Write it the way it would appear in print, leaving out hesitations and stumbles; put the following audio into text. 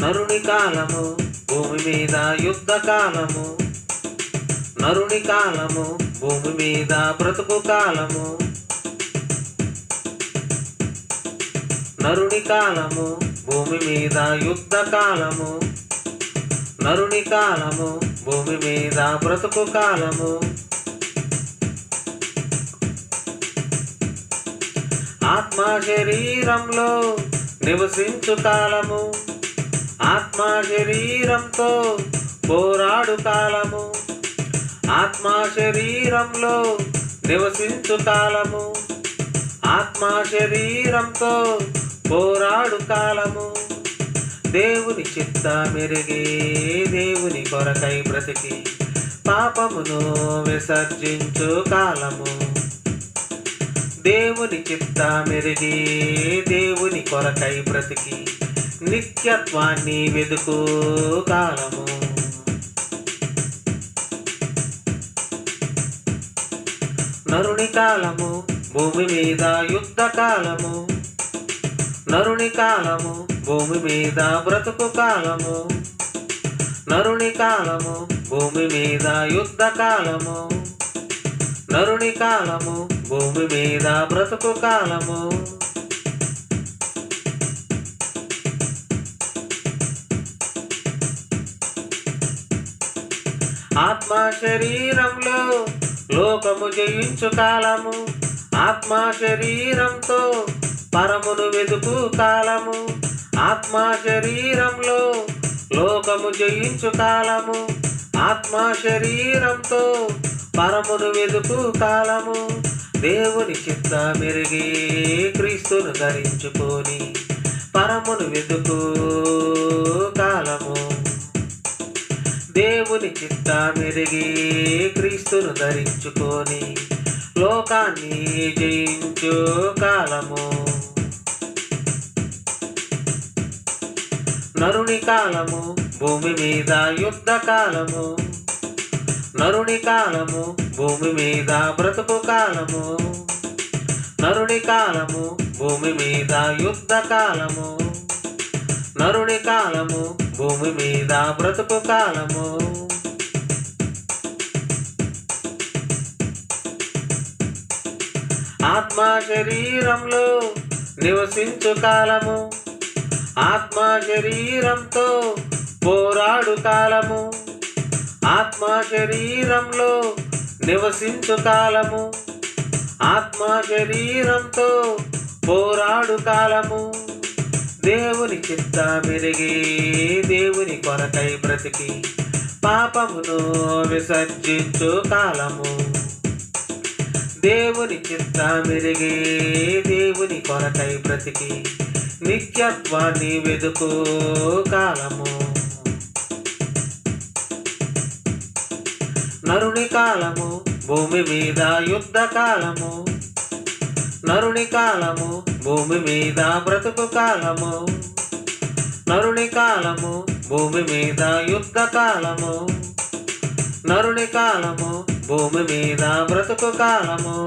నరుని కాలము భూమి మీద యుద్ధ కాలము, నరుని కాలము భూమి మీద బ్రతుకు కాలము, నరుని కాలము భూమి మీద యుద్ధ కాలము, నరుని కాలము భూమి మీద బ్రతుకు కాలము. ఆత్మ శరీరంలో నివసించు కాలము, ఆత్మ శరీరంతో పోరాడు కాలము, ఆత్మ శరీరంలో నివసించు కాలము, ఆత్మ శరీరంతో పోరాడు కాలము. దేవుని చిత్త మెరిగి దేవుని కొరకై బ్రతికి పాపమును విసర్జించు కాలము, దేవుని చిత్త మెరిగి దేవుని కొరకై బ్రతికి నిత్యత్వాన్ని వెదుకు కాలము. నరుని కాలము భూమి మీద యుద్ధ కాలము, నరుని కాలము భూమి మీద బ్రతుకు కాలము, నరుని కాలము భూమి మీద యుద్ధ కాలము, నరుని కాలము భూమి మీద బ్రతుకు కాలము. ఆత్మ శరీరంలో లోకము జయించు కాలము, ఆత్మ శరీరంతో పరమును వెదుకు కాలము, ఆత్మ శరీరంలో లోకము జయించు కాలము, ఆత్మ శరీరంతో పరమును వెదుకు కాలము. దేవుని చిత్త మెరిగి క్రీస్తును ధరించుకొని పరమును వెదుకు కాలము, దేవుని చిత్త మెరిగి క్రీస్తును ధరించుకొని లోకాన్ని జయించు కాలము. నరుని కాలము భూమి మీద యుద్ధ కాలము, నరుని కాలము భూమి మీద బ్రతుకు కాలము, నరుని కాలము భూమి మీద యుద్ధ కాలము, నరుని కాలము భూమి మీద బ్రతుకు కాలము. ఆత్మ శరీరంలో నివసించు కాలము, ఆత్మ శరీరంతో పోరాడు కాలము, ఆత్మ శరీరంలో నివసించు కాలము, ఆత్మ శరీరంతో పోరాడు కాలము. దేవుని చిత్త మెరిగి దేవుని కొరకై బ్రతికి పాపమును విసర్జించు కాలము, దేవుని చిత్త మెరిగి దేవుని కొరకై బ్రతికి నిత్యత్వాన్ని వెదుకు కాలము. నరుని కాలము భూమి మీద యుద్ధ కాలము, నరుని కాలము భూమి మీద బ్రతుకు కాలము, నరుని కాలము భూమి మీద యుద్ధ కాలము, నరుని కాలము భూమి మీద బ్రతుకు కాలము.